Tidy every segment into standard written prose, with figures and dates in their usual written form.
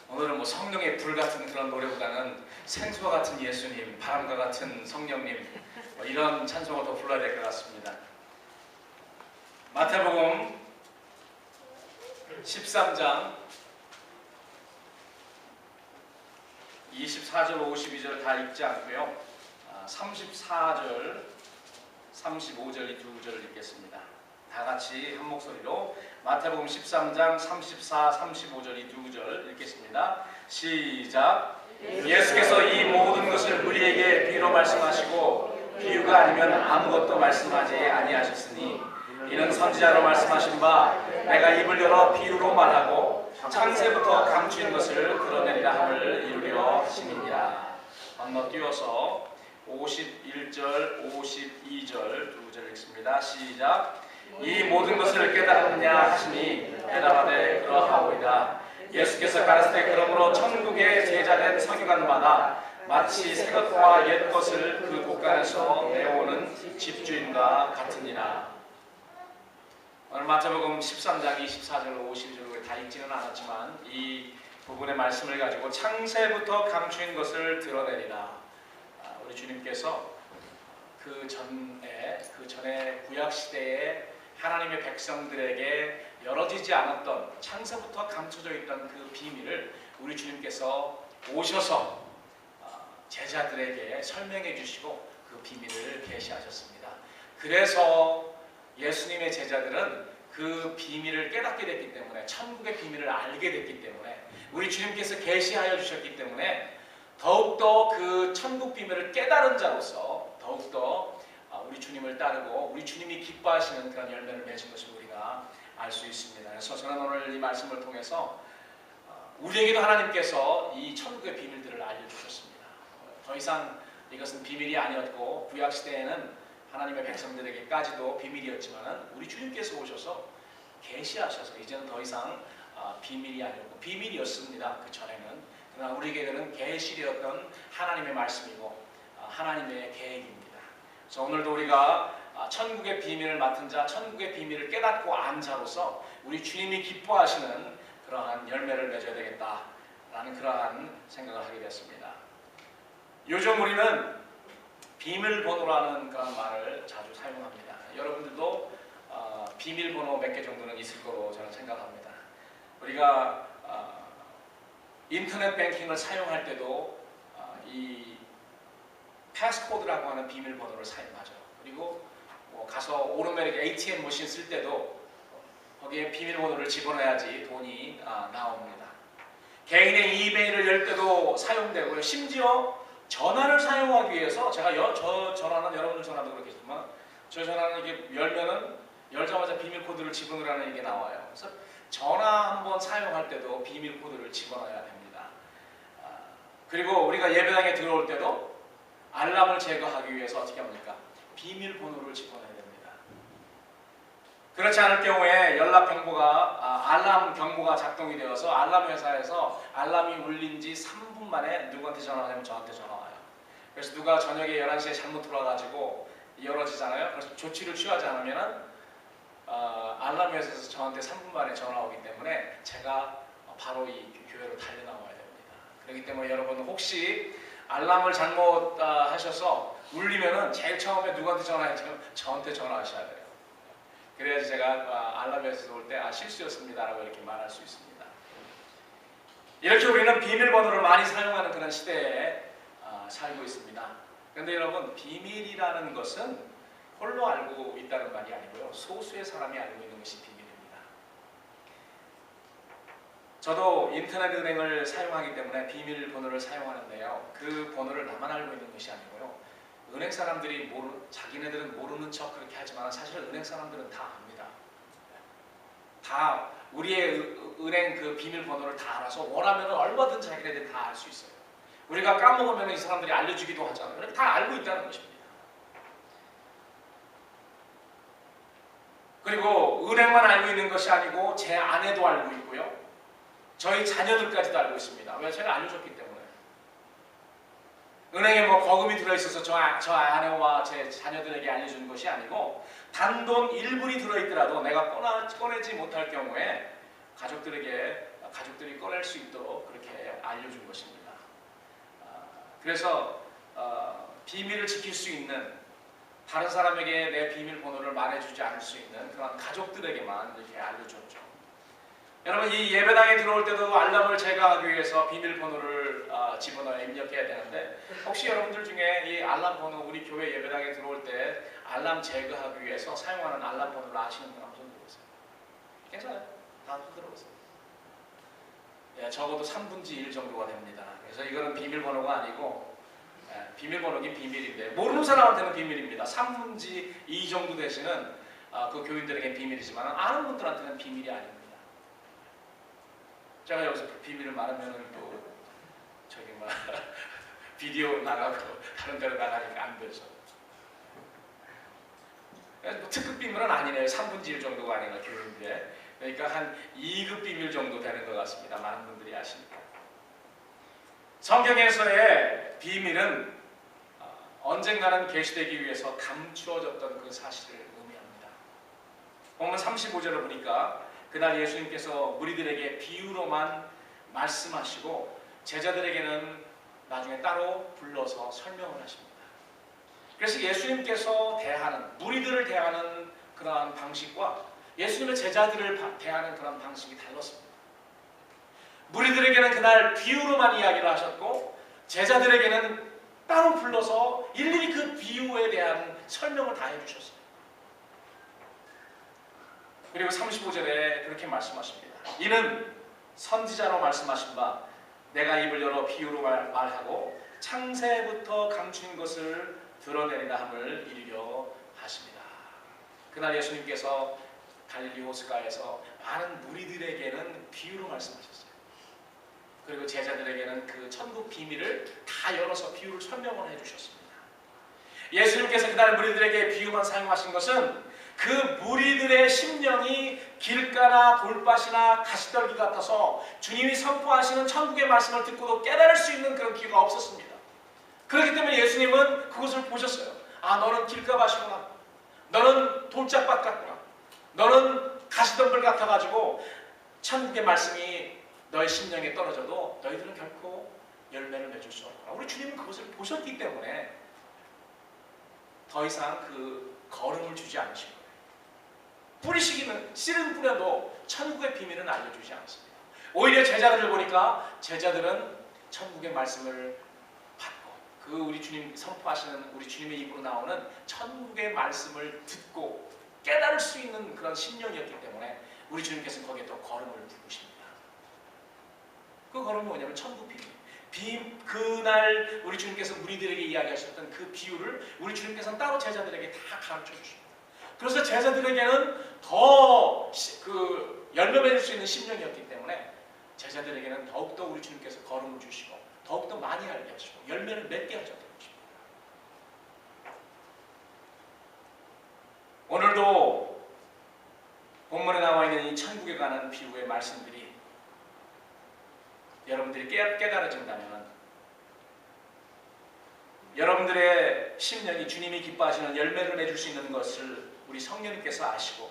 오늘은 뭐 성령의 불 같은 그런 노래보다는 생수와 같은 예수님, 바람과 같은 성령님, 뭐 이런 찬송을 더 불러야 될 것 같습니다. 마태복음 13장 24절, 52절 다 읽지 않고요. 34절, 35절 이 두 구절을 읽겠습니다. 다 같이 한 목소리로 마태복음 13장 34, 35절 이 두 구절 읽겠습니다. 시작. 예수께서 이 모든 것을 우리에게 비유로 말씀하시고 비유가 아니면 아무것도 말씀하지 아니하셨으니 이는 선지자로 말씀하신 바 내가 입을 열어 비유로 말하고 창세부터 감추인 것을 드러내리라 함을 이루려 하심이니라. 건너뛰어서 51절, 52절 두 구절 읽습니다. 시작. 이 모든 것을 깨달았느냐 하시니 대답하되 그러하오이다. 예수께서 가라사대 그러므로 천국의 제자된 서기관마다 마치 새 것과 옛 것을 그 곳간에서 내어오는 집주인과 같으니라. 오늘 마태복음 13장 24절 52절 다 읽지는 않았지만 이 부분의 말씀을 가지고 창세부터 감추인 것을 드러내리라. 우리 주님께서 그 전에 구약시대에 하나님의 백성들에게 열어지지 않았던 창세부터 감춰져 있던 그 비밀을 우리 주님께서 오셔서 제자들에게 설명해 주시고 그 비밀을 계시하셨습니다. 그래서 예수님의 제자들은 그 비밀을 깨닫게 됐기 때문에, 천국의 비밀을 알게 됐기 때문에, 우리 주님께서 계시하여 주셨기 때문에 더욱더 그 천국 비밀을 깨달은 자로서 더욱더 우리 주님을 따르고 우리 주님이 기뻐하시는 그런 열매를 맺은 것을 우리가 알 수 있습니다. 그래서 저는 오늘 이 말씀을 통해서 우리에게도 하나님께서 이 천국의 비밀들을 알려주셨습니다. 더 이상 이것은 비밀이 아니었고 구약시대에는 하나님의 백성들에게까지도 비밀이었지만 우리 주님께서 오셔서 계시하셔서 이제는 더 이상 비밀이 아니었고 비밀이었습니다. 그 전에는. 그러나 우리에게는 계시되었던 하나님의 말씀이고 하나님의 계획입니다. 그래서 오늘도 우리가 천국의 비밀을 맡은 자, 천국의 비밀을 깨닫고 안 자로서 우리 주님이 기뻐하시는 그러한 열매를 맺어야 되겠다라는 그러한 생각을 하게 됐습니다. 요즘 우리는 비밀번호라는 그런 말을 자주 사용합니다. 여러분들도 비밀번호 몇 개 정도는 있을 거로 저는 생각합니다. 우리가 인터넷 뱅킹을 사용할 때도 이 패스코드라고 하는 비밀번호를 사용하죠. 그리고 가서 오른면에 ATM 머신 쓸 때도 거기에 비밀번호를 집어넣어야지 돈이 나옵니다. 개인의 이메일을 열 때도 사용되고요. 심지어 전화를 사용하기 위해서 저 전화는 여러분들 전화도 그렇겠지만 저 전화는 이게 열자마자 비밀 코드를 집어넣으라는 이게 나와요. 그래서 전화 한번 사용할 때도 비밀 코드를 집어넣어야 됩니다. 그리고 우리가 예배당에 들어올 때도 알람을 제거하기 위해서 어떻게 합니까? 비밀번호를 집어넣어야 됩니다. 그렇지 않을 경우에 연락 경보가 알람 경보가 작동이 되어서 알람 회사에서 알람이 울린 지 3분 만에 누구한테 전화하냐면 저한테 전화 와요. 그래서 누가 저녁에 11시에 잘못 들어와가지고 열어지잖아요. 그래서 조치를 취하지 않으면 알람 회사에서 저한테 3분 만에 전화 오기 때문에 제가 바로 이 교회로 달려나와야 됩니다. 그렇기 때문에 여러분 혹시 알람을 잘못 하셔서 울리면은 제일 처음에 누구한테 전화했죠? 저한테 전화하셔야 돼요. 그래야지 제가 알람 회사에서 올 때 실수였습니다라고 이렇게 말할 수 있습니다. 이렇게 우리는 비밀번호를 많이 사용하는 그런 시대에 살고 있습니다. 그런데 여러분 비밀이라는 것은 홀로 알고 있다는 말이 아니고요. 소수의 사람이 알고 있는 것이 비밀입니다. 저도 인터넷 은행을 사용하기 때문에 비밀번호를 사용하는데요. 그 번호를 나만 알고 있는 것이 아니고요. 은행 사람들이 자기네들은 모르는 척 그렇게 하지만 사실 은행 사람들은 다 압니다. 다 우리의 은행 그 비밀번호를 다 알아서 원하면 얼마든 자기네들 다 알 수 있어요. 우리가 까먹으면 이 사람들이 알려주기도 하잖아요. 다 알고 있다는 것입니다. 그리고 은행만 알고 있는 것이 아니고 제 아내도 알고 있고요. 저희 자녀들까지도 알고 있습니다. 왜? 제가 알려줬기 때문에. 은행에 뭐 거금이 들어있어서 저 아내와 제 자녀들에게 알려주는 것이 아니고 단돈 1분이 들어있더라도 내가 꺼내지 못할 경우에 가족들이 꺼낼 수 있도록 그렇게 알려준 것입니다. 그래서 비밀을 지킬 수 있는, 다른 사람에게 내 비밀번호를 말해주지 않을 수 있는 그런 가족들에게만 이렇게 알려줬죠. 여러분, 이 예배당에 들어올 때도 알람을 제거하기 위해서 비밀번호를 집어넣어 입력해야 되는데, 혹시 여러분들 중에 이 알람 번호, 우리 교회 예배당에 들어올 때 알람 제거하기 위해서 사용하는 알람 번호를 아시는 분 한번 손 들어보세요. 괜찮아요? 다 손 들어보세요. 예, 적어도 3분의 1 정도가 됩니다. 그래서 이거는 비밀번호가 아니고, 비밀번호긴 비밀인데 모르는 사람한테는 비밀입니다. 3분의 2 정도 되시는 그 교인들에게 비밀이지만 아는 분들한테는 비밀이 아닙니다. 제가 여기서 비밀을 말하면 또 저기 막 비디오 나가고 다른 데로 나가니까 안 되죠. 뭐 특급 비밀은 아니네요. 3분의 1 정도가 아니라 교인인데, 그러니까 한 2급 비밀 정도 되는 것 같습니다. 많은 분들이 아시니까. 성경에서의 비밀은 언젠가는 계시되기 위해서 감추어졌던 그 사실을 의미합니다. 본문 35절을 보니까 그날 예수님께서 무리들에게 비유로만 말씀하시고 제자들에게는 나중에 따로 불러서 설명을 하십니다. 그래서 예수님께서 대하는, 무리들을 대하는 그러한 방식과 예수님의 제자들을 대하는 그런 방식이 달랐습니다. 무리들에게는 그날 비유로만 이야기를 하셨고, 제자들에게는 따로 불러서 일일이 그 비유에 대한 설명을 다 해주셨어요. 그리고 35절에 그렇게 말씀하십니다. 이는 선지자로 말씀하신 바 내가 입을 열어 비유로 말하고 창세부터 감춘 것을 드러내리라 함을 이루려 하십니다. 그날 예수님께서 갈릴리 호숫가에서 많은 무리들에게는 비유로 말씀하셨어요. 그리고 제자들에게는 그 천국 비밀을 다 열어서 비유를 설명을 해주셨습니다. 예수님께서 그날 무리들에게 비유만 사용하신 것은 그 무리들의 심령이 길가나 돌밭이나 가시떨기 같아서 주님이 선포하시는 천국의 말씀을 듣고도 깨달을 수 있는 그런 기회가 없었습니다. 그렇기 때문에 예수님은 그것을 보셨어요. 아, 너는 길가밭이구나. 너는 돌짝밭 같구나. 너는 가시덤불 같아가지고 천국의 말씀이 너의 심령에 떨어져도 너희들은 결코 열매를 맺을 수 없구나. 우리 주님은 그것을 보셨기 때문에 더 이상 그 걸음을 주지 않으신 거예요. 뿌리시기는, 씨는 뿌려도 천국의 비밀은 알려주지 않습니다. 오히려 제자들을 보니까 제자들은 천국의 말씀을 받고 그 우리 주님 선포하시는, 우리 주님의 입으로 나오는 천국의 말씀을 듣고 깨달을 수 있는 그런 심령이었기 때문에 우리 주님께서는 거기에 또 걸음을 부으십니다. 그 걸음이 뭐냐면 천국 비밀. 그날 우리 주님께서 무리들에게 이야기하셨던 그 비유를 우리 주님께서는 따로 제자들에게 다 가르쳐 주십니다. 그래서 제자들에게는 더 열매 맺을 수 있는 심령이었기 때문에 제자들에게는 더욱더 우리 주님께서 걸음을 주시고 더욱더 많이 알게 하시고 열매를 맺게 하셨던 것입니다. 오늘도 본문에 나와 있는 이 천국에 관한 비유의 말씀들이 여러분들이 깨달아진다면, 여러분들의 심령이 주님이 기뻐하시는 열매를 맺을 수 있는 것을 우리 성령님께서 아시고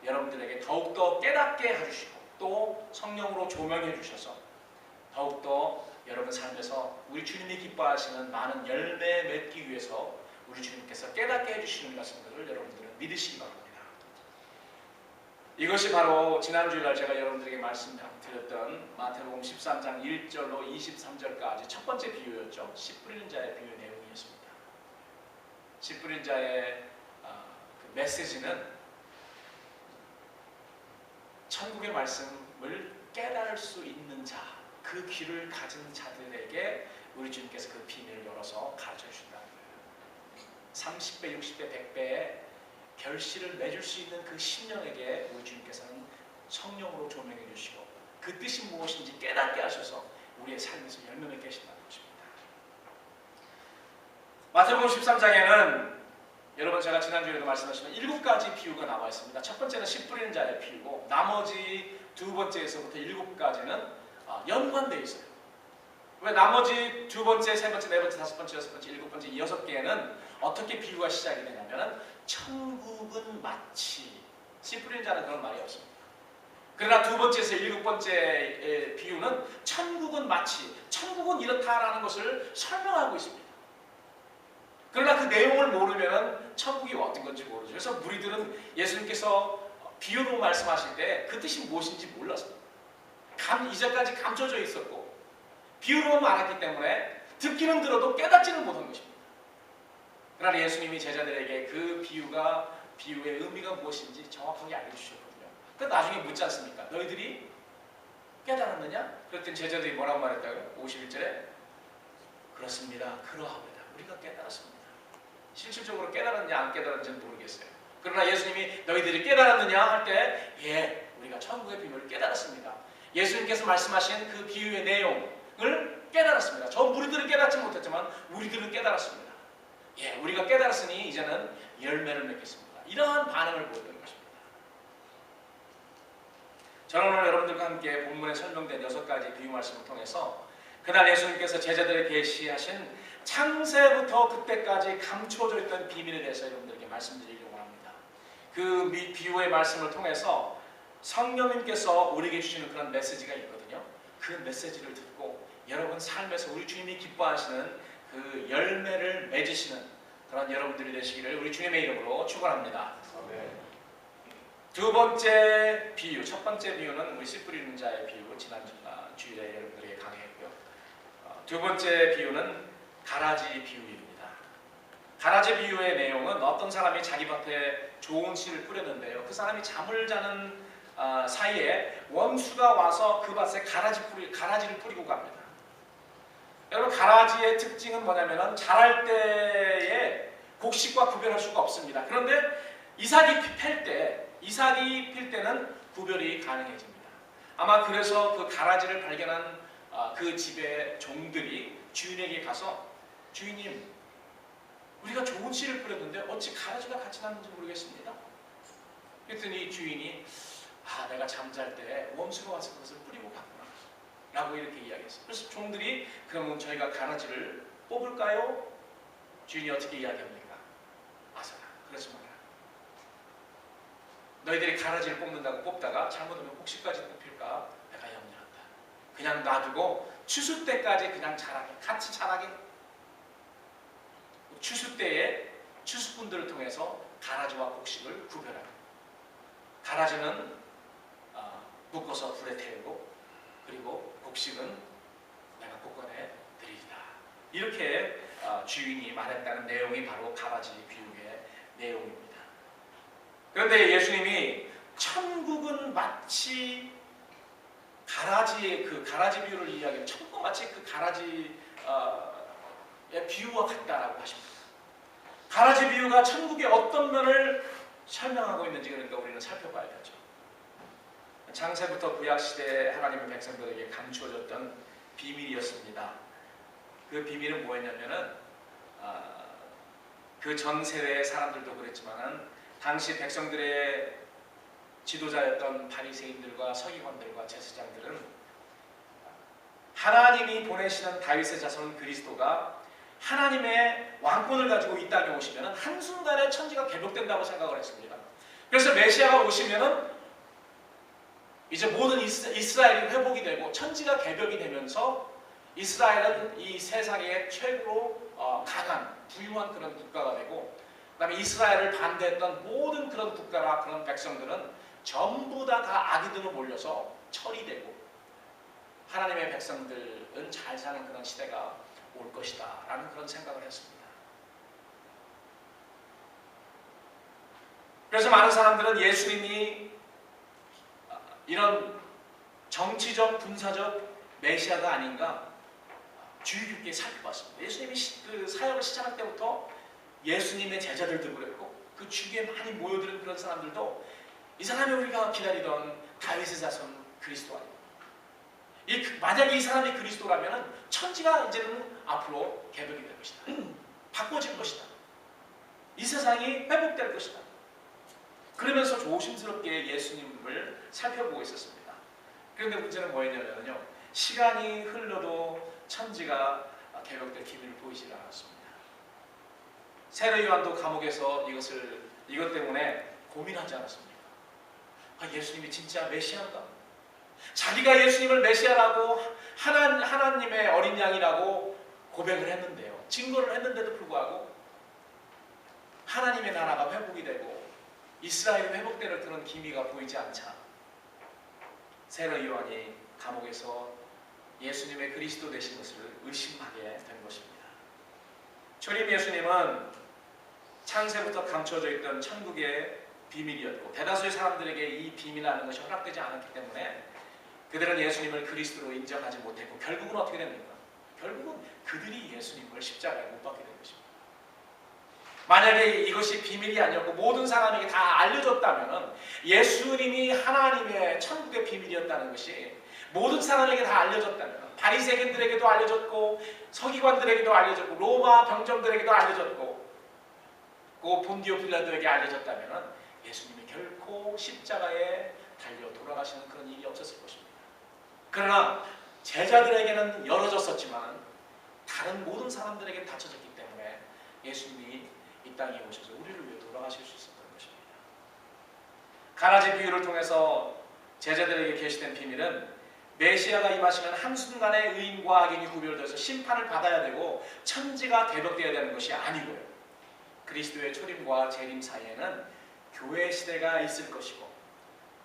여러분들에게 더욱더 깨닫게 해주시고 또 성령으로 조명해 주셔서 더욱더 여러분 삶에서 우리 주님이 기뻐하시는 많은 열매 맺기 위해서 우리 주님께서 깨닫게 해주시는 것들을 여러분들은 믿으시기 바랍니다. 이것이 바로 지난주일날 제가 여러분들에게 말씀드렸던 마태복음 13장 1절로 23절까지 첫 번째 비유였죠. 씨 뿌리는 자의 비유 내용이었습니다. 씨 뿌리는 자의 그 메시지는 천국의 말씀을 깨달을 수 있는 자, 그 귀를 가진 자들에게 우리 주님께서 그 비밀을 열어서 가르쳐 주신다는 거예요. 30배, 60배, 100배의 결실을 맺을 수 있는 그 심령에게 우리 주님께서는 성령으로 조명해 주시고 그 뜻이 무엇인지 깨닫게 하셔서 우리의 삶에서 열매 맺게 하신다는 것입니다. 마태복음 13장에는 여러분 제가 지난주에도 말씀하셨지만 7가지 비유가 나와 있습니다. 첫 번째는 씨 뿌리는 자의 비유고 나머지 두 번째에서부터 7가지는 연관되어 있어요. 왜 나머지 두 번째, 세 번째, 네 번째, 다섯 번째, 여섯 번째, 일곱 번째, 6개는 어떻게 비유가 시작이 되냐면은 천국은 마치, 씨 뿌리는 자는 그런 말이 없습니다. 그러나 두 번째에서 일곱 번째 비유는 천국은 마치, 천국은 이렇다라는 것을 설명하고 있습니다. 그러나 그 내용을 모르면 천국이 어떤 건지 모르죠. 그래서 무리들은 예수님께서 비유로 말씀하실 때 그 뜻이 무엇인지 몰랐습니다. 이제까지 감춰져 있었고 비유로만 알았기 때문에 듣기는 들어도 깨닫지는 못한 것입니다. 그러나 예수님이 제자들에게 그 비유의 의미가 무엇인지 정확하게 알려주셨거든요. 그 나중에 묻지 않습니까? 너희들이 깨달았느냐? 그랬더니 제자들이 뭐라고 말했다고요? 51절에 그렇습니다. 그러하옵니다. 우리가 깨달았습니다. 실질적으로 깨달았냐 안 깨달았는지는 모르겠어요. 그러나 예수님이 너희들이 깨달았느냐 할 때 예, 우리가 천국의 비밀을 깨달았습니다. 예수님께서 말씀하신 그 비유의 내용을 깨달았습니다. 저 무리들은 깨닫지 못했지만 우리들은 깨달았습니다. 예, 우리가 깨달았으니 이제는 열매를 맺겠습니다. 이러한 반응을 보였던 것입니다. 저는 오늘 여러분들과 함께 본문에 설명된 6가지 비유 말씀을 통해서 그날 예수님께서 제자들에게 계시하신 창세부터 그때까지 감춰져 있던 비밀에 대해서 여러분들에게 말씀드리려고 합니다. 그 비유의 말씀을 통해서 성령님께서 우리에게 주시는 그런 메시지가 있거든요. 그 메시지를 듣고 여러분 삶에서 우리 주님이 기뻐하시는 그 열매를 맺으시는 그런 여러분들이 되시기를 우리 주님의 이름으로 축원합니다. 두 번째 비유, 첫 번째 비유는 우리 씨 뿌리는 자의 비유, 지난 주일에 여러분들에게 강의했고요. 두 번째 비유는 가라지 비유입니다. 가라지 비유의 내용은 어떤 사람이 자기 밭에 좋은 씨를 뿌렸는데요. 그 사람이 잠을 자는 사이에 원수가 와서 그 밭에 가라지를 뿌리고 갑니다. 여러분 가라지의 특징은 뭐냐면 자랄 때에 곡식과 구별할 수가 없습니다. 그런데 이삭이 필 때는 구별이 가능해집니다. 아마 그래서 그 가라지를 발견한 그 집의 종들이 주인에게 가서 주인님, 우리가 좋은 씨를 뿌렸는데 어찌 가라지가 같이 났는지 모르겠습니다. 그랬더니 주인이 내가 잠잘 때 원수가 와서 그것을 뿌리고 갔구나 라고 이렇게 이야기했어요. 그래서 종들이 그러면 저희가 가라지를 뽑을까요? 주인이 어떻게 이야기합니까? 아서라, 그러지 마라. 너희들이 가라지를 뽑다가 잘못하면 혹시까지 뽑힐까 내가 염려한다. 그냥 놔두고 추수 때까지 그냥 같이 자라게. 추수 때에 추수꾼들을 통해서 가라지와 곡식을 구별하고 가라지는 묶어서 불에 태우고 그리고 곡식은 내가 볶아내 드리리다. 이렇게 주인이 말했다는 내용이 바로 가라지 비유의 내용입니다. 그런데 예수님이 천국은 마치 가라지 비유를 이야기하면 천국은 마치 그 가라지의 비유와 같다라고 하십니다. 가라지 비유가 천국의 어떤 면을 설명하고 있는지 그러니까 우리는 살펴봐야겠죠. 창세부터 구약시대에 하나님의 백성들에게 감추어졌던 비밀이었습니다. 그 비밀은 뭐였냐면은 그 전 세대의 사람들도 그랬지만은 당시 백성들의 지도자였던 바리새인들과 서기관들과 제사장들은 하나님이 보내시는 다윗의 자손 그리스도가 하나님의 왕권을 가지고 이 땅에 오시면 한순간에 천지가 개벽된다고 생각을 했습니다. 그래서 메시아가 오시면 이제 모든 이스라엘이 회복이 되고 천지가 개벽이 되면서 이스라엘은 이 세상의 최고로 강한 부유한 그런 국가가 되고 그 다음에 이스라엘을 반대했던 모든 그런 국가나 그런 백성들은 전부 다 악이들로 몰려서 처리되고 하나님의 백성들은 잘 사는 그런 시대가 올 것이다 라는 그런 생각을 했습니다. 그래서 많은 사람들은 예수님이 이런 정치적 군사적 메시아가 아닌가 주의 깊게 살펴봤습니다. 예수님이 그 사역을 시작할 때부터 예수님의 제자들도 그랬고 그 주위에 많이 모여드는 그런 사람들도 이 사람이 우리가 기다리던 다윗의 자손 그리스도 아니에요. 만약에 이 사람이 그리스도라면 천지가 이제는 앞으로 개벽이 될 것이다. 바꿔질 것이다. 이 세상이 회복될 것이다. 그러면서 조심스럽게 예수님을 살펴보고 있었습니다. 그런데 문제는 뭐였냐면요. 시간이 흘러도 천지가 개벽될 기미를 보이지 않았습니다. 세례 요한도 감옥에서 이것 때문에 고민하지 않았습니까? 예수님이 진짜 메시아인가? 자기가 예수님을 메시아라고 하나님의 어린 양이라고 고백을 했는데요. 증거를 했는데도 불구하고 하나님의 나라가 회복이 되고 이스라엘이 회복되는 그런 기미가 보이지 않자 세례 요한이 감옥에서 예수님의 그리스도 되신 것을 의심하게 된 것입니다. 초림 예수님은 창세부터 감춰져 있던 천국의 비밀이었고 대다수의 사람들에게 이 비밀이라는 것이 허락되지 않았기 때문에 그들은 예수님을 그리스도로 인정하지 못했고 결국은 어떻게 됩니까? 결국은 그들이 예수님을 십자가에 못 박게 된 것입니다. 만약에 이것이 비밀이 아니었고 모든 사람에게 다 알려졌다면 예수님이 하나님의 천국의 비밀이었다는 것이 모든 사람에게 다 알려졌다면 바리새인들에게도 알려졌고 서기관들에게도 알려졌고 로마 병정들에게도 알려졌고 그 본디오 빌라도에게 알려졌다면 예수님이 결코 십자가에 달려 돌아가시는 그런 일이 없었을 것입니다. 그러나 제자들에게는 열어졌었지만 다른 모든 사람들에게 닫혀졌기 때문에 예수님이 이 땅에 오셔서 우리를 위해 돌아가실 수 있었던 것입니다. 가라지 비유를 통해서 제자들에게 계시된 비밀은 메시아가 임하시면 한순간에 의인과 악인이 구별돼서 심판을 받아야 되고 천지가 대적되어야 되는 것이 아니고요. 그리스도의 초림과 재림 사이에는 교회 시대가 있을 것이고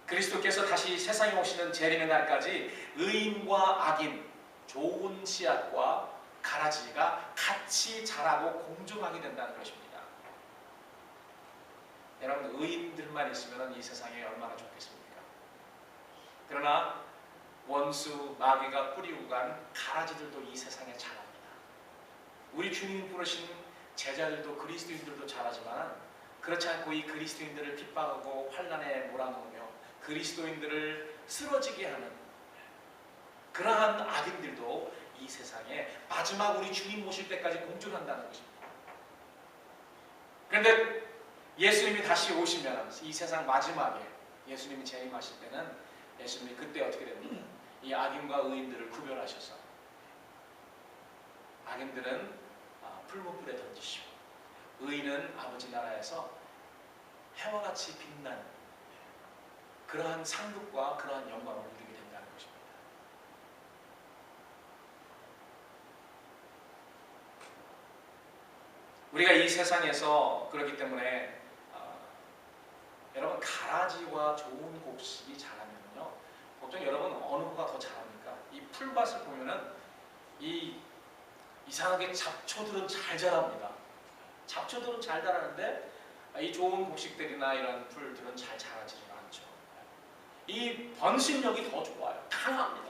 그리스도께서 다시 세상에 오시는 재림의 날까지 의인과 악인, 좋은 씨앗과 가라지가 같이 자라고 공존하게 된다는 것입니다. 여러분, 의인들만 있으면 이 세상에 얼마나 좋겠습니까? 그러나 원수, 마귀가 뿌리고 간 가라지들도 이 세상에 자랍니다. 우리 주님 부르신 제자들도 그리스도인들도 자라지만 그렇지 않고 이 그리스도인들을 핍박하고 환난에 몰아넣으며 그리스도인들을 쓰러지게 하는 그러한 악인들도 이 세상에 마지막 우리 주님 오실 때까지 공존한다는 것입니다. 그런데 예수님이 다시 오시면 이 세상 마지막에 예수님이 재림하실 때는 예수님이 그때 어떻게 됩니까? 이 악인과 의인들을 구별하셔서 악인들은 풀무불에 던지시고 의인은 아버지 나라에서 해와 같이 빛나는 그러한 상급과 그러한 영광을 누리게 된다는 것입니다. 우리가 이 세상에서 그렇기 때문에 여러분 가라지와 좋은 곡식이 자라면요 보통 여러분 어느 거가 더 자랍니까? 이 풀밭을 보면은 이상하게 잡초들은 잘 자랍니다. 잡초들은 잘 자라는데 이 좋은 곡식들이나 이런 풀들은 잘 자라지는 않죠. 이 번식력이 더 좋아요. 강합니다.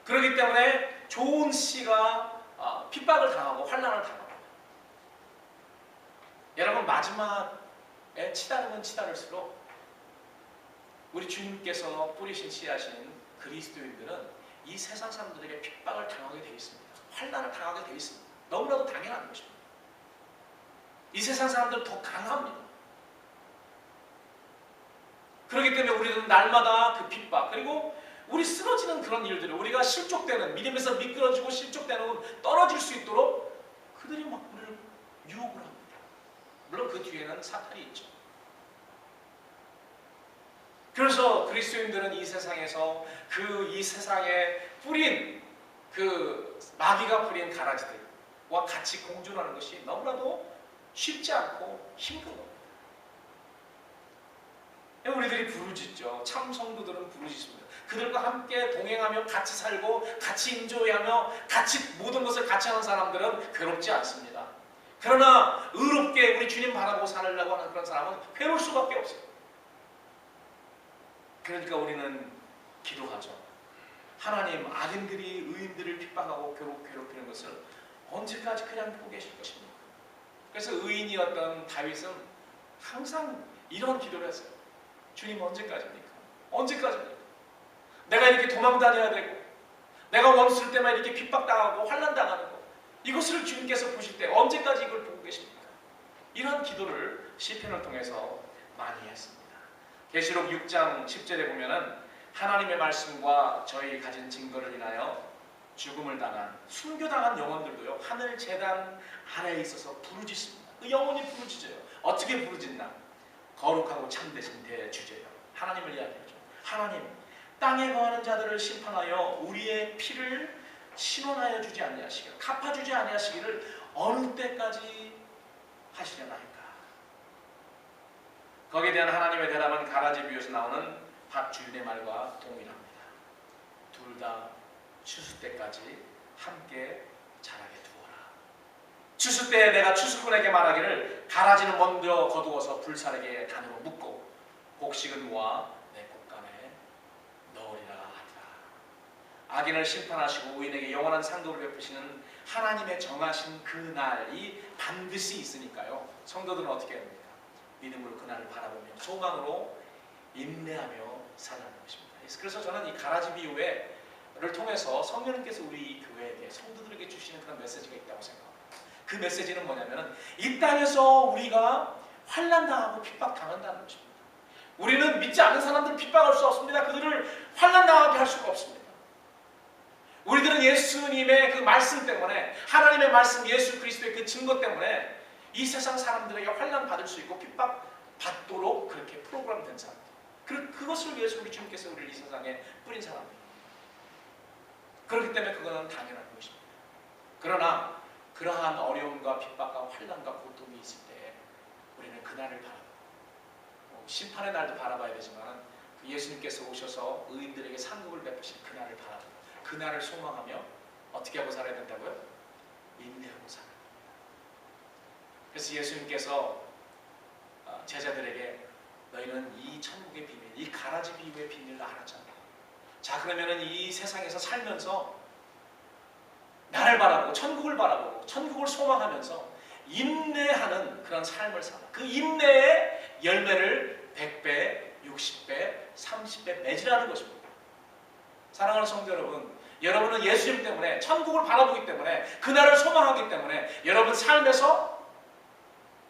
그렇기 때문에 좋은 씨가 핍박을 당하고 환난을 당합니다. 여러분 마지막에 치달으면 치달을수록 우리 주님께서 뿌리신 씨앗인 그리스도인들은 이 세상 사람들에게 핍박을 당하게 되어 있습니다. 환난을 당하게 되어 있습니다. 너무나도 당연한 것입니다. 이 세상 사람들은 더 강합니다. 그렇기 때문에 우리는 날마다 그 핍박 그리고 우리 쓰러지는 그런 일들을 우리가 실족되는 믿음에서 미끄러지고 실족되는 떨어질 수 있도록 그들이 막 우리를 유혹을 합니다. 물론 그 뒤에는 사탄이 있죠. 그래서 그리스도인들은 이 세상에서 이 세상에 뿌린 그 마귀가 뿌린 가라지들과 같이 공존하는 것이 너무나도 쉽지 않고 힘든 겁니다. 우리들이 부르짖죠. 참 성도들은 부르짖습니다. 그들과 함께 동행하며 같이 살고 같이 인조하며 같이 모든 것을 같이 하는 사람들은 괴롭지 않습니다. 그러나 의롭게 우리 주님 바라보고 살려고 하는 그런 사람은 괴로울 수밖에 없어요. 그러니까 우리는 기도하죠. 하나님, 악인들이 의인들을 핍박하고 괴롭히는 것을 언제까지 그냥 보고 계실 것입니까? 그래서 의인이었던 다윗은 항상 이런 기도를 했어요. 주님 언제까지입니까? 언제까지입니까? 내가 이렇게 도망다녀야 되고 내가 원수일 때만 이렇게 핍박당하고 환난당하는 거 이것을 주님께서 보실 때 언제까지 이걸 보고 계십니까? 이런 기도를 시편을 통해서 많이 했습니다. 계시록 6장 10절에 보면은 하나님의 말씀과 저희 가진 증거를 인하여 죽음을 당한 순교당한 영혼들도요 하늘 제단 아래에 있어서 부르짖습니다. 그 영혼이 부르짖어요. 어떻게 부르짖나? 거룩하고 참되신 대주제여 하나님을 이야기하죠. 하나님, 땅에 거하는 자들을 심판하여 우리의 피를 신원하여 주지 아니하시기를, 갚아주지 아니하시기를 어느 때까지 하시려나이까. 거기에 대한 하나님의 대답은 가라지 비유에서 나오는 밭주인의 말과 동일합니다. 둘 다 추수 때까지 함께 자라게 두어라. 추수 때에 내가 추수꾼에게 말하기를 가라지는 먼저 거두어서 불사르게 단으로 묶고 곡식은 모아 내 곡간에 넣으리라 하리라. 악인을 심판하시고 의인에게 영원한 상급을 베푸시는 하나님의 정하신 그 날이 반드시 있으니까요. 성도들은 어떻게 해야 됩니까? 믿음으로 그날을 바라보며 소망으로 인내하며 살아가는 것입니다. 그래서 저는 이 가라지 비유를 통해서 성령님께서 우리 교회에게, 성도들에게 주시는 그런 메시지가 있다고 생각합니다. 그 메시지는 뭐냐면은 이 땅에서 우리가 환난당하고 핍박당한다는 것입니다. 우리는 믿지 않는 사람들을 핍박할 수 없습니다. 그들을 환난당하게 할 수가 없습니다. 우리들은 예수님의 그 말씀 때문에, 하나님의 말씀 예수 그리스도의 그 증거 때문에 이 세상 사람들에게 환난 받을 수 있고 핍박 받도록 그렇게 프로그램된 사람들. 그것을 위해서 우리 주님께서 우리를 이 세상에 뿌린 사람들. 그렇기 때문에 그거는 당연한 것입니다. 그러나 그러한 어려움과 핍박과 환난과 고통이 있을 때 우리는 그날을 바라보고, 심판의 날도 바라봐야 되지만 예수님께서 오셔서 의인들에게 상급을 베푸신 그날을 바라보고 그날을 소망하며 어떻게 하고 살아야 된다고요? 인내하고 살아야 됩니다. 그래서 예수님께서 제자들에게 너희는 이 천국의 비밀, 이 가라지 비유의 비밀을 알았잖아. 자, 그러면은 이 세상에서 살면서 나를 바라보고 천국을 바라보고 천국을 소망하면서 인내하는 그런 삶을 살아. 그 인내의 열매를 100배, 60배, 30배 맺으라는 것입니다. 사랑하는 성도 여러분, 여러분은 예수님 때문에, 천국을 바라보기 때문에, 그날을 소망하기 때문에 여러분 삶에서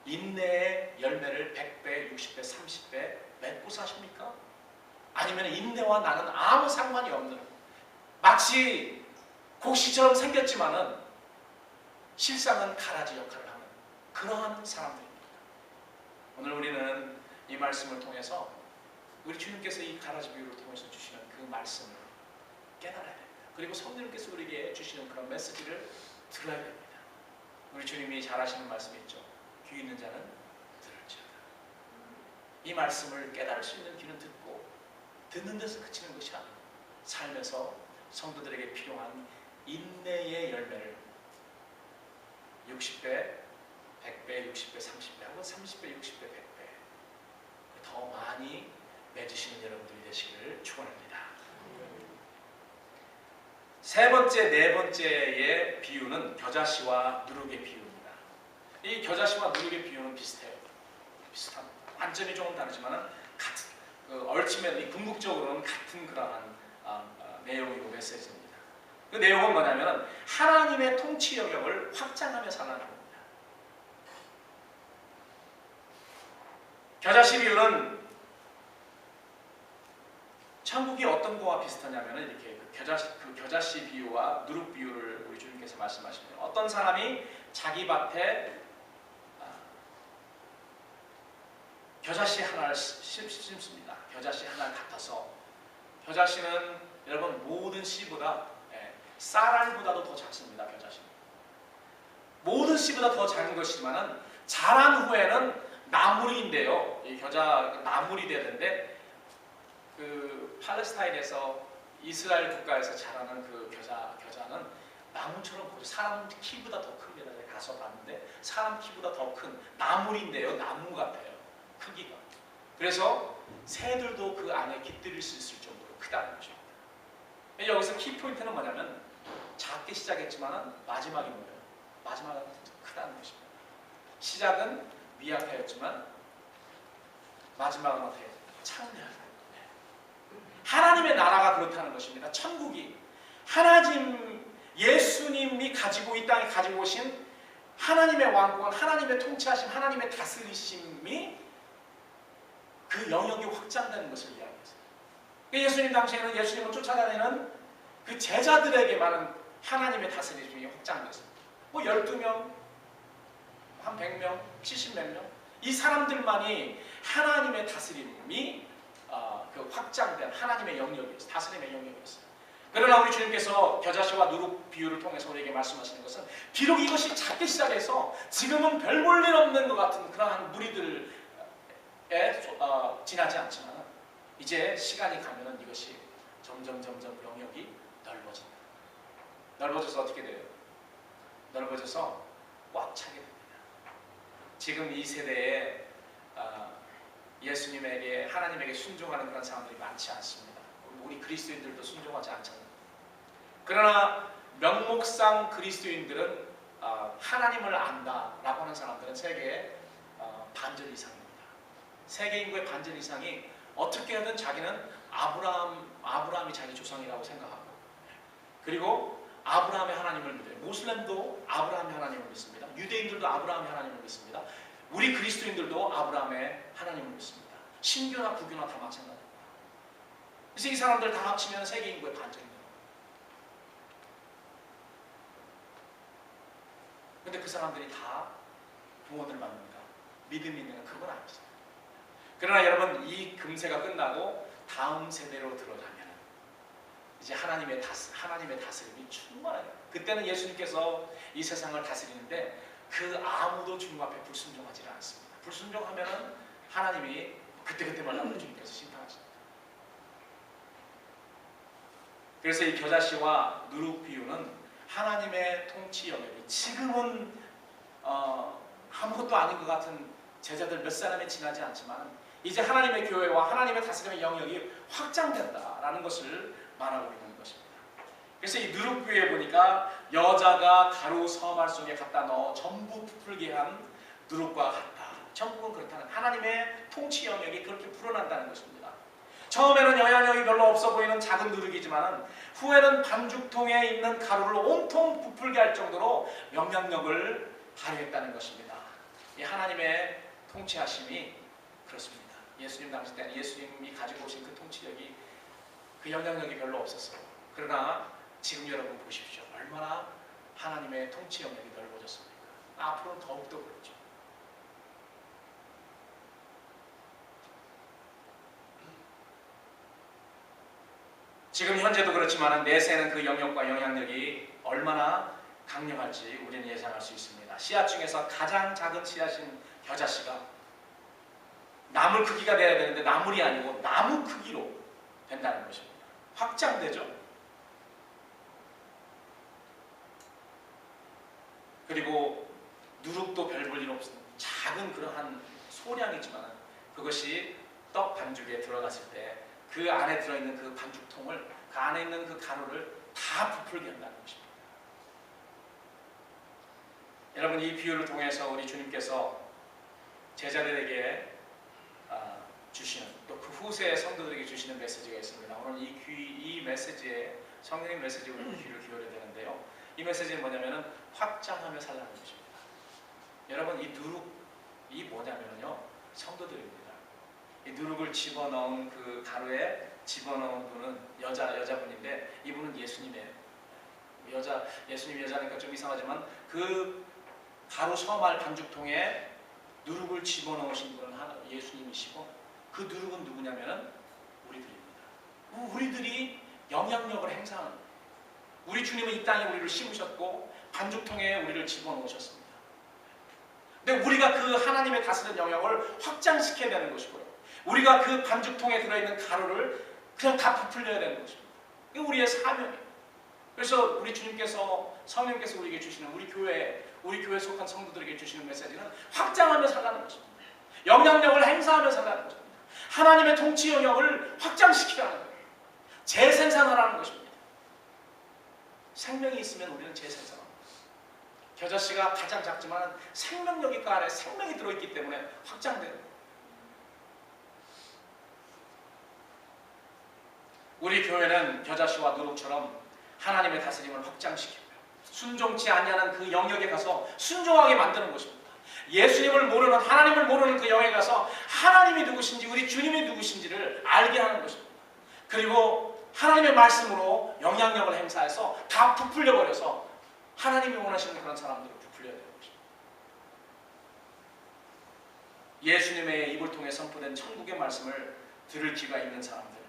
인내의 열매를 100배, 60배, 30배 맺고 사십니까? 아니면 인내와 나는 아무 상관이 없는, 마치 곡식처럼 생겼지만은 실상은 가라지 역할을 하는 그러한 사람들입니다. 오늘 우리는 이 말씀을 통해서 우리 주님께서 이 가라지 비유를 통해서 주시는 그 말씀을 깨달아야 됩니다. 그리고 성령님께서 우리에게 주시는 그런 메시지를 들어야 됩니다. 우리 주님이 잘 하시는 말씀이 있죠. 귀 있는 자는 들을지어다. 이 말씀을 깨달을 수 있는 귀는 듣고 듣는 데서 그치는 것이 아니고 삶에서 성도들에게 필요한 인내의 열매를 60배, 100배, 60배, 30배 하고 30배, 60배, 100배 더 많이 맺으시는 여러분들이 되시기를 축원합니다. 세 번째, 네 번째의 비유는 겨자씨와 누룩의 비유입니다. 이 겨자씨와 누룩의 비유는 비슷해요. 비슷합니다. 관점이 조금 다르지만 같은, 얼침에 궁극적으로는 같은 그러한 내용이고 메시지입니다. 그 내용은 뭐냐면 하나님의 통치 영역을 확장하며 살아가는 겁니다. 겨자씨 비유는 천국이 어떤 거와 비슷하냐면 이렇게 그 겨자씨 비유와 누룩 비유를 우리 주님께서 말씀하시면 어떤 사람이 자기 밭에 겨자씨 하나를 심습니다. 겨자씨 하나를 갖다서, 겨자씨는 여러분 모든 씨보다, 쌀알보다도 더 작습니다. 겨자씨는 모든 씨보다 더 작은 것이지만은 자란 후에는 나물인데요. 이 겨자 나물이 되는데 그 팔레스타인에서 이스라엘 국가에서 자라는 그 겨자는 나무처럼 커요. 사람 키보다 더 큽니다. 제가 가서 봤는데 사람 키보다 더 큰 나물인데요. 나무 같아요. 크기가. 그래서 새들도 그 안에 깃들일 수 있을 정도로 크다는 거죠. 여기서 키포인트는 뭐냐면 작게 시작했지만 마지막이 뭐예요? 마지막은 크다는 것입니다. 시작은 미약하였지만 마지막은 어떻게 해요? 창대하다. 하나님의 나라가 그렇다는 것입니다. 천국이 하나님, 예수님이 가지고 이 땅에 가지고 오신 하나님의 왕권, 하나님의 통치하심, 하나님의 다스리심이 그 영역이 확장되는 것을 이야기했어요. 예수님 당시에는 예수님을 쫓아다니는 그 제자들에게만은 하나님의 다스리심이 확장됐습니다. 뭐 12명, 한 100명, 70몇 명 이 사람들만이 하나님의 다스림이 그 확장된 하나님의 영역이었어요. 다스림의 영역이었어요. 그러나 우리 주님께서 겨자씨와 누룩 비유를 통해서 우리에게 말씀하시는 것은 비록 이것이 작게 시작해서 지금은 별 볼 일 없는 것 같은 그러한 무리들에 지나지 않지만 이제 시간이 가면은 이것이 점점 영역이 넓어진다. 넓어져서 어떻게 돼요? 넓어져서 꽉 차게 됩니다. 지금 이 세대에 예수님에게 하나님에게 순종하는 그런 사람들이 많지 않습니다. 우리 그리스도인들도 순종하지 않잖아요. 그러나 명목상 그리스도인들은 하나님을 안다라고 하는 사람들은 세계의 반절 이상입니다. 세계 인구의 반절 이상이 어떻게든 자기는 아브라함이 자기 조상이라고 생각하고, 그리고 아브라함의 하나님을 믿어요. 모슬렘도 아브라함의 하나님을 믿습니다. 유대인들도 아브라함의 하나님을 믿습니다. 우리 그리스도인들도 아브라함의 하나님을 믿습니다. 신교나 불교나 다 마찬가지입니다. 그래서 이 사람들 다 합치면 세계 인구의 반절입니다. 근데 그 사람들이 다 구원을 받는가? 믿음이 있는가? 그건 아니죠. 그러나 여러분, 이 금세가 끝나고 다음 세대로 들어가면 이제 하나님의 다스림이 충만해요. 그때는 예수님께서 이 세상을 다스리는데 그 아무도 주님 앞에 불순종하지 않습니다. 불순종하면은 하나님이 그때마다 주님께서 심판하십니다. 그래서 이 겨자씨와 누룩 비유는 하나님의 통치 영역이 지금은 아무것도 아닌 것 같은 제자들 몇 사람이 지나지 않지만 이제 하나님의 교회와 하나님의 다스림의 영역이 확장된다라는 것을 말하고 있는 것입니다. 그래서 이 누룩 비유에 보니까 여자가 가루 서말 속에 갖다 넣어 전부 부풀게 한 누룩과 같다. 전부는 그렇다는 하나님의 통치 영역이 그렇게 불어난다는 것입니다. 처음에는 영향력이 별로 없어 보이는 작은 누룩이지만 후에는 반죽통에 있는 가루를 온통 부풀게 할 정도로 영향력을 발휘했다는 것입니다. 이 하나님의 통치하심이 그렇습니다. 예수님 당시 때는 예수님이 가지고 오신 그 통치력이, 그 영향력이 별로 없었어요. 그러나 지금 여러분 보십시오. 얼마나 하나님의 통치 영역이 넓어졌습니까? 앞으로는 더욱더 그렇죠. 지금 현재도 그렇지만 내세는 그 영역과 영향력이 얼마나 강력할지 우리는 예상할 수 있습니다. 씨앗 중에서 가장 작은 씨앗인 겨자씨가 나물 크기가 돼야 되는데 나물이 아니고 나무 크기로 된다는 것입니다. 확장되죠. 그리고 누룩도 별 볼 일 없습니다. 작은 그러한 소량이지만 그것이 떡 반죽에 들어갔을 때 그 안에 들어있는 그 반죽통을, 그 안에 있는 그 가루를 다 부풀게 한다는 것입니다. 여러분, 이 비유를 통해서 우리 주님께서 제자들에게 주시는, 또 그 후세 성도들에게 주시는 메시지가 있습니다. 오늘 이 메시지에, 성령의 메시지에 우리 귀를 기울여야 되는데요. 이 메시지는 뭐냐면은 확장하며 살라는 것입니다. 여러분, 이 누룩이 뭐냐면요, 성도들입니다. 이 누룩을 집어넣은 그 가루에 집어넣은 분은 여자분인데 이분은 예수님의 예수님 여자니까 좀 이상하지만 그 가루 서말 반죽통에 누룩을 집어넣으신 분은 예수님이시고 그 누룩은 누구냐면은 우리들입니다. 우리들이 영향력을 행사하는 거예요. 우리 주님은 이 땅에 우리를 심으셨고 반죽통에 우리를 집어넣으셨습니다. 근데 우리가 그 하나님의 다스리는 영역을 확장시켜야 되는 것이고요. 우리가 그 반죽통에 들어있는 가루를 그냥 다 부풀려야 되는 것입니다. 이게 우리의 사명이에요. 그래서 우리 주님께서, 성령께서 우리에게 주시는, 우리 교회에 속한 성도들에게 주시는 메시지는 확장하며 살라는 것입니다. 영향력을 행사하며 살라는 것입니다. 하나님의 통치 영역을 확장시키라는 거예요. 재생산하라는 것입니다. 생명이 있으면 우리는 재생산합니다. 겨자씨가 가장 작지만 생명력이 그 안에 생명이 들어있기 때문에 확장되는 거예요. 우리 교회는 겨자씨와 누룩처럼 하나님의 다스림을 확장시키고요. 순종치 아니하는 그 영역에 가서 순종하게 만드는 것입니다. 예수님을 모르는, 하나님을 모르는 그 영역에 가서 하나님이 누구신지, 우리 주님이 누구신지를 알게 하는 것입니다. 그리고 하나님의 말씀으로 영향력을 행사해서 다 부풀려버려서 하나님이 원하시는 그런 사람들을 부풀려야 되는 것입니다. 예수님의 입을 통해 선포된 천국의 말씀을 들을 귀가 있는 사람들,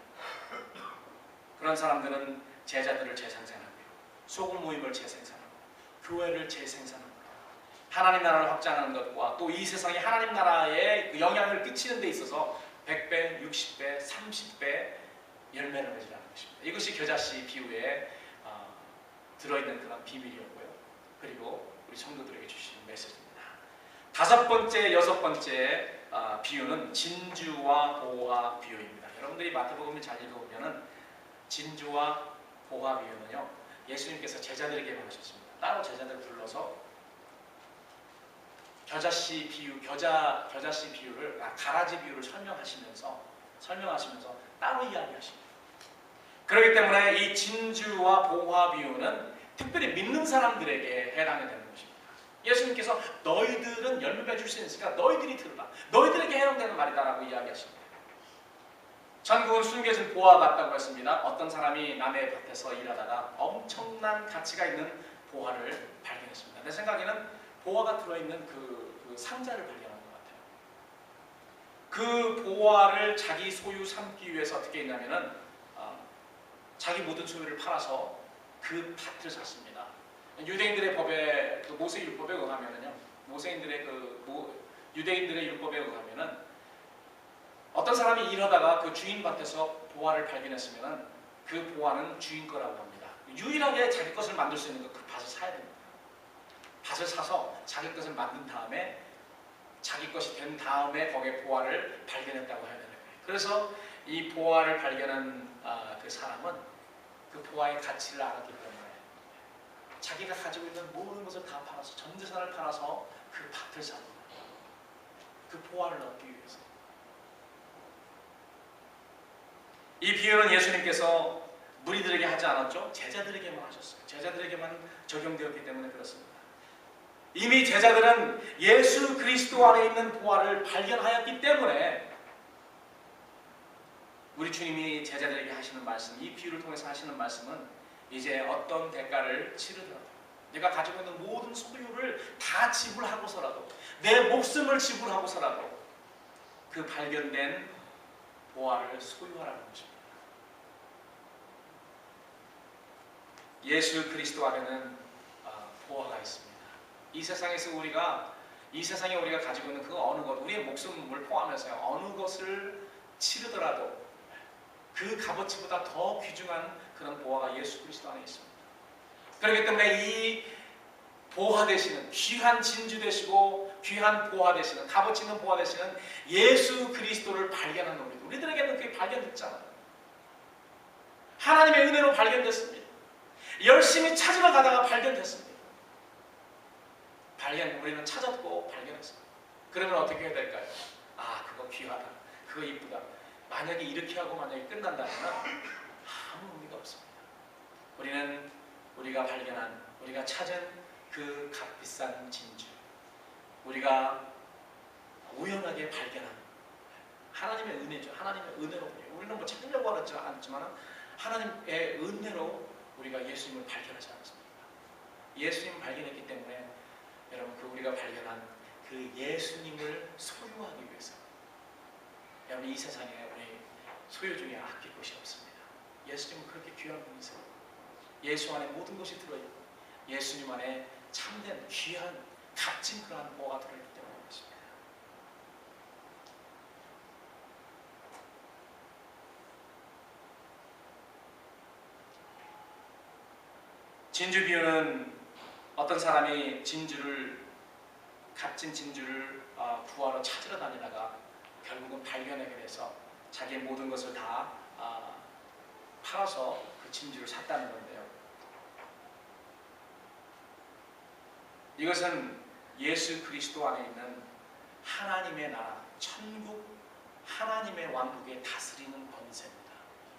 그런 사람들은 제자들을 재생산하고요, 소금 모임을 재생산하고 교회를 재생산하고 하나님 나라를 확장하는 것과 또 이 세상에 하나님 나라의 그 영향을 끼치는 데 있어서 100배, 60배, 30배 열매를 맺으라는 것입니다. 이것이 겨자씨 비유에 들어있는 그런 비밀이었고요. 그리고 우리 성도들에게 주시는 메시지입니다. 다섯 번째, 여섯 번째 비유는 진주와 보화 비유입니다. 여러분들이 마태복음을 잘 읽어보면은 진주와 보화 비유는요, 예수님께서 제자들에게만 하셨습니다. 따로 제자들 불러서 겨자씨 비유, 겨자씨 비유를 가라지 비유를 설명하시면서 따로 이야기하십니다. 그렇기 때문에 이 진주와 보화 비유는 특별히 믿는 사람들에게 해당이 되는 것입니다. 예수님께서 너희들은 열매 맺을 수 있으니까 너희들이 들으라, 너희들에게 해당되는 말이다라고 이야기하십니다. 천국은 숨겨진 보화 같다고 했습니다. 어떤 사람이 남의 밭에서 일하다가 엄청난 가치가 있는 보화를 발견했습니다. 내 생각에는 보화가 들어있는 그 상자를 발견한 것 같아요. 그 보화를 자기 소유 삼기 위해서 어떻게 했냐면은 자기 모든 소유를 팔아서 그 밭을 샀습니다. 유대인들의 법에, 그 모세 율법에 의하면은요, 유대인들의 율법에 의하면은 어떤 사람이 일하다가 그 주인 밭에서 보화를 발견했으면은 그 보화는 주인 거라고 합니다. 유일하게 자기 것을 만들 수 있는 건 그 밭을 사야 됩니다. 밭을 사서 자기 것을 만든 다음에, 자기 것이 된 다음에 거기에 보화를 발견했다고 해야 되는 거예요. 그래서 이 보화를 발견한 그 사람은 그 보화의 가치를 알았기 때문에 자기가 가지고 있는 모든 것을 다 팔아서, 전 재산을 팔아서 그 밭을 삽니다. 그 보화를 얻기 위해서. 이 비유는 예수님께서 무리들에게 하지 않았죠. 제자들에게만 하셨어요. 제자들에게만 적용되었기 때문에 그렇습니다. 이미 제자들은 예수 그리스도 안에 있는 보화를 발견하였기 때문에 우리 주님이 제자들에게 하시는 말씀, 이 비유를 통해서 하시는 말씀은 이제 어떤 대가를 치르더라도, 내가 가지고 있는 모든 소유를 다 지불하고서라도, 내 목숨을 지불하고서라도 그 발견된 보화를 소유하라는 것입니다. 예수 그리스도 안에는 보화가 있습니다. 이 세상에 우리가 가지고 있는 그 어느 것, 우리의 목숨을 포함해서 어느 것을 치르더라도 그 값어치보다 더 귀중한 그런 보화가 예수 그리스도 안에 있습니다. 그렇기 때문에 이 보화 되시는, 귀한 진주 되시고 귀한 보화 되시는, 값어치 있는 보화 되시는 예수 그리스도를 발견한 우리들에게는 그게 발견됐잖아요. 하나님의 은혜로 발견됐습니다. 열심히 찾으러 가다가 발견됐습니다. 우리는 찾았고 발견했습니다. 그러면 어떻게 해야 될까요? 그거 귀하다, 그거 이쁘다. 만약에 이렇게 하고 만약에 끝난다면 아무 의미가 없습니다. 우리가 발견한, 우리가 찾은 그 값비싼 진주, 우리가 우연하게 발견한 하나님의 은혜죠. 하나님의 은혜로 우리는 뭐 찾으려고 하지 않지만 하나님의 은혜로 우리가 예수님을 발견하지 않았습니까? 예수님을 발견했기 때문에 여러분, 우리가 발견한 그 예수님을 소유하기 위해서, 여러분, 이 세상에 우리 소유 중에 아낄 것이 없습니다. 예수님은 그렇게 귀한 분이세요. 예수 안에 모든 것이 들어있고 예수님 안에 참된 귀한 값진 그러한 보화가 들어있기 때문에 그렇습니다. 진주 비유는 어떤 사람이 값진 진주를 구하러 찾으러 다니다가 결국은 발견하게 돼서 자기의 모든 것을 다 팔아서 그 진주를 샀다는 건데요. 이것은 예수 그리스도 안에 있는 하나님의 나라, 천국, 하나님의 왕국에 다스리는 권세입니다.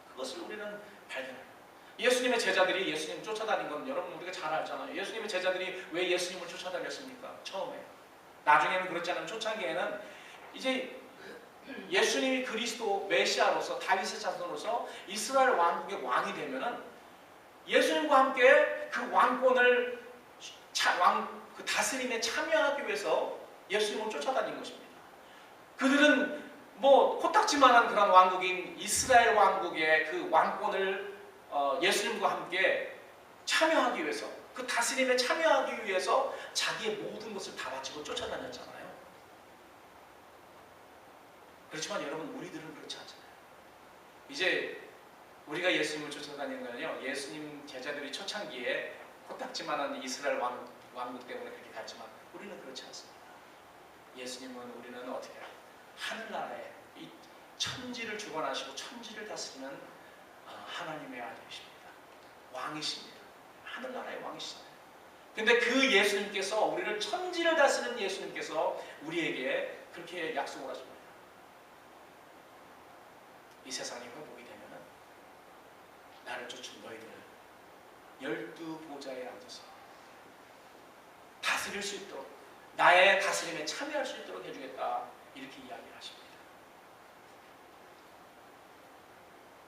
그것을 우리는 발견합니다. 예수님의 제자들이 예수님 쫓아다닌 건 여러분 우리가 잘 알잖아요. 예수님의 제자들이 왜 예수님을 쫓아다녔습니까? 처음에. 나중에는 그렇지 않으면 초창기에는 이제 예수님이 그리스도 메시아로서, 다윗의 자손으로서 이스라엘 왕국의 왕이 되면은 예수님과 함께 그 왕권을 그 다스림에 참여하기 위해서 예수님을 쫓아다닌 것입니다. 그들은 뭐 코딱지만한 그런 왕국인 이스라엘 왕국의 그 왕권을 예수님과 함께 참여하기 위해서, 그 다스림에 참여하기 위해서 자기의 모든 것을 다 바치고 쫓아다녔잖아요. 그렇지만 여러분, 우리들은 그렇지 않잖아요. 이제 우리가 예수님을 쫓아다니는 거는요, 예수님 제자들이 초창기에 코딱지만한 이스라엘 왕국 때문에 그렇게 갔지만 우리는 그렇지 않습니다. 예수님은, 우리는 어떻게 해요? 하늘나라에 이 천지를 주관하시고 천지를 다스리는 하나님의 아들이십니다. 왕이십니다. 하늘나라의 왕이시잖아요. 근데 그 예수님께서, 우리를 천지를 다스리는 예수님께서 우리에게 그렇게 약속을 하십니다. 이 세상이 회복이 되면은 나를 쫓은 너희들을 12보좌에 앉아서 다스릴 수 있도록, 나의 다스림에 참여할 수 있도록 해주겠다, 이렇게 이야기를 하십니다.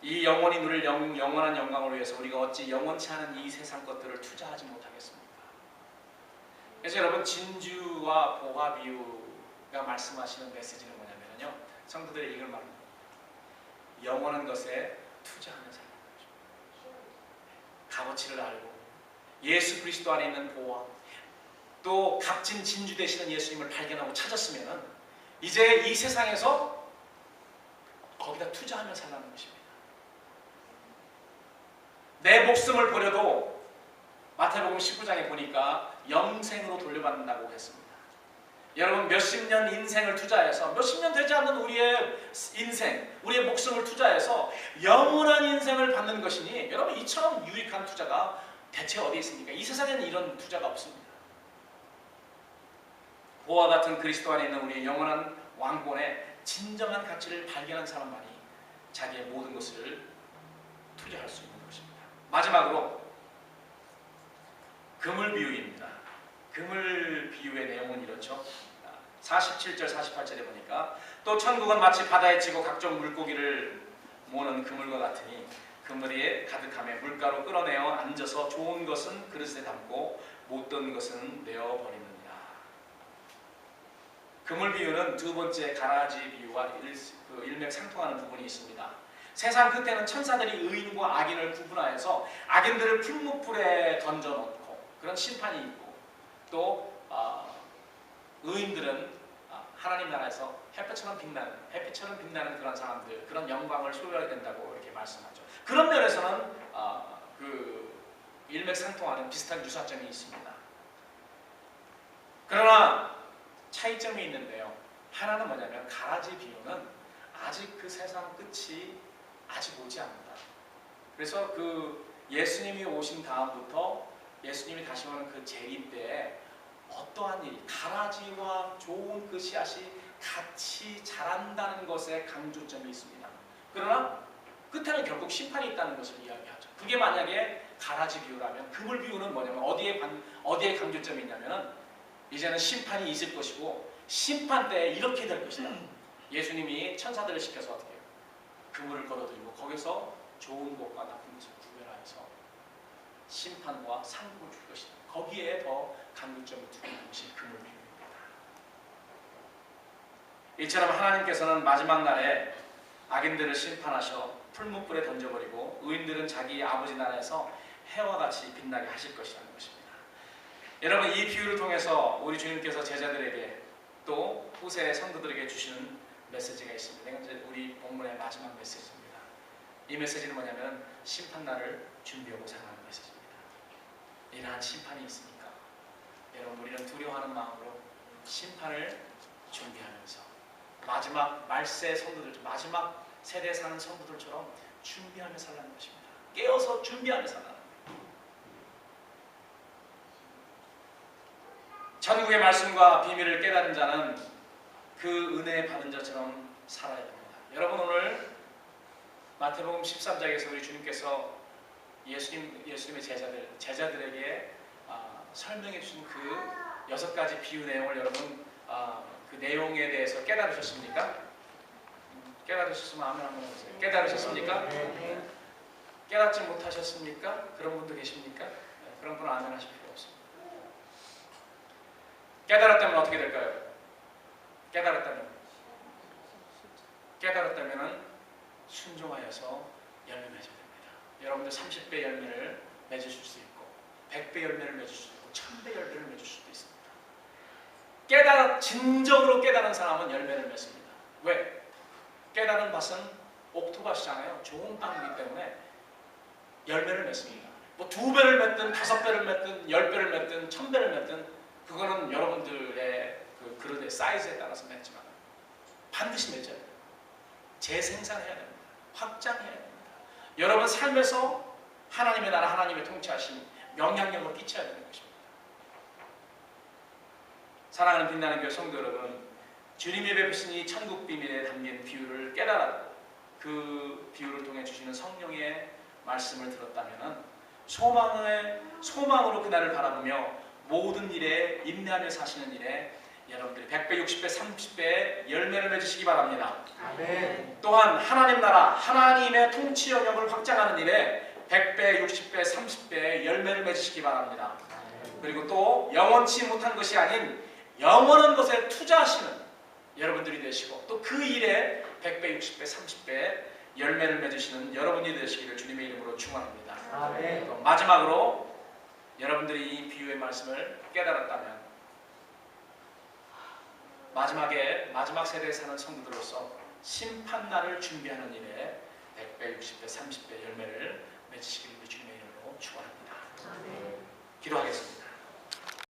이 영원히 누릴 영원한 영광을 위해서 우리가 어찌 영원치 않은 이 세상 것들을 투자하지 못하겠습니까? 그래서 여러분, 진주와 보화 비유가 말씀하시는 메시지는 뭐냐면요, 성도들이 이걸 말합니다. 영원한 것에 투자하는 삶, 값어치를 알고 예수 그리스도 안에 있는 보화, 또 값진 진주 되시는 예수님을 발견하고 찾았으면 이제 이 세상에서 거기다 투자하며 살라는 것입니다. 내 목숨을 버려도 마태복음 19장에 보니까 영생으로 돌려받는다고 했습니다. 여러분, 몇십 년 인생을 투자해서, 몇십 년 되지 않는 우리의 인생, 우리의 목숨을 투자해서 영원한 인생을 받는 것이니, 여러분, 이처럼 유익한 투자가 대체 어디 있습니까? 이 세상에는 이런 투자가 없습니다. 보화 같은 그리스도 안에 있는 우리의 영원한 왕권의 진정한 가치를 발견한 사람만이 자기의 모든 것을 투자할 수 있는 것입니다. 마지막으로 그물 비유입니다. 그물 비유의 내용은 이렇죠. 47절 48절에 보니까, 또 천국은 마치 바다에 치고 각종 물고기를 모는 그물과 같으니 그물이 가득함에 물가로 끌어내어 앉아서 좋은 것은 그릇에 담고 못된 것은 내어버리느니라. 그물 비유는 두 번째 가라지 비유와 일맥상통하는 부분이 있습니다. 세상 끝에는 천사들이 의인과 악인을 구분하여서 악인들을 풀무불에 던져놓고 그런 심판이 있고, 또 의인들은 하나님 나라에서 햇빛처럼 빛나는 그런 사람들, 그런 영광을 소유하게 된다고 이렇게 말씀하죠. 그런 면에서는 그 일맥상통하는 비슷한 유사점이 있습니다. 그러나 차이점이 있는데요. 하나는 뭐냐면, 가라지 비유는 아직 그 세상 끝이 아직 오지 않는다. 그래서 그 예수님이 오신 다음부터 예수님이 다시 오는 그 재림 때에 어떠한 일이, 가라지와 좋은 그 씨앗이 같이 자란다는 것에 강조점이 있습니다. 그러나 끝에는 결국 심판이 있다는 것을 이야기하죠. 그게 만약에 가라지 비유라면, 그물 비유는 뭐냐면 어디에 강조점이 있냐면은, 이제는 심판이 있을 것이고 심판 때 이렇게 될 것이다. 예수님이 천사들을 시켜서 어떻게 해요? 그물을 걸어들이고 거기서 좋은 것과 나쁜 것을 구별하여서 심판과 상급을 줄 것이다. 거기에 더 강조점을 두는 것이 그물 비유입니다. 이처럼 하나님께서는 마지막 날에 악인들을 심판하셔 풀무불에 던져버리고 의인들은 자기 아버지 나라에서 해와 같이 빛나게 하실 것이라는 것입니다. 여러분, 이 비유를 통해서 우리 주님께서 제자들에게 또 후세 성도들에게 주시는 메시지가 있습니다. 이건 우리 본문의 마지막 메시지입니다. 이 메시지는 뭐냐면, 심판날을 준비하고 살아가는 메시지입니다. 이러한 심판이 있으니까 여러분, 우리는 두려워하는 마음으로 심판을 준비하면서 마지막 말세 성도들, 마지막 세대에 사는 성도들처럼 준비하며 살라는 것입니다. 깨어서 준비하며 살라는 것입니다. 천국의 말씀과 비밀을 깨달은 자는 그 은혜 받은 자처럼 살아야 됩니다. 여러분, 오늘 마태복음 13장에서 우리 주님께서 예수님의 제자들에게 설명해 주신 그 6가지 비유 내용을 여러분 그 내용에 대해서 깨달으셨습니까? 깨달으셨으면 아멘 한번 해주세요. 깨달으셨습니까? 깨닫지 못하셨습니까? 그런 분도 계십니까? 그런 분은 아멘 하실 필요 없습니다. 깨달았다면 어떻게 될까요? 깨달았다면 순종하여서 열매 맺어야 됩니다. 여러분들 30배 열매를 맺으실 수 있고 100배 열매를 맺을 수 있고 1000배 열매를 맺을 수도 있습니다. 진정으로 깨달은 사람은 열매를 맺습니다. 왜? 깨달은 밭은 옥토밭이잖아요. 좋은 땅이기 때문에 열매를 맺습니다. 뭐 2배를 맺든 5배를 맺든 10배를 맺든 1000배를 맺든 그거는 여러분들의 그 그릇의 사이즈에 따라서 맺지만 반드시 맺어야 돼요. 재생산해야 됩니다. 확장해야 됩니다. 여러분 삶에서 하나님의 나라, 하나님의 통치하심 영향력을 끼쳐야 되는 것입니다. 사랑하는 빛나는 교회 성도 여러분, 주님이 베푸신 이 천국 비밀에 담긴 비유를 깨달았고 그 비유를 통해 주시는 성령의 말씀을 들었다면 소망으로 그날을 바라보며 모든 일에 인내하며 사시는 일에 여러분들이 100배, 60배, 30배의 열매를 맺으시기 바랍니다. 아멘. 또한 하나님 나라, 하나님의 통치 영역을 확장하는 일에 100배, 60배, 30배의 열매를 맺으시기 바랍니다. 그리고 또 영원치 못한 것이 아닌 영원한 것에 투자하시는 여러분들이 되시고 또 그 일에 100배, 60배, 30배 열매를 맺으시는 여러분이 되시기를 주님의 이름으로 축원합니다. 아멘. 또 마지막으로 여러분들이 이 비유의 말씀을 깨달았다면 마지막 세대에 사는 성도들로서 심판날을 준비하는 일에 100배, 60배, 30배 열매를 맺으시기를 주님의 이름으로 축원합니다. 기도하겠습니다.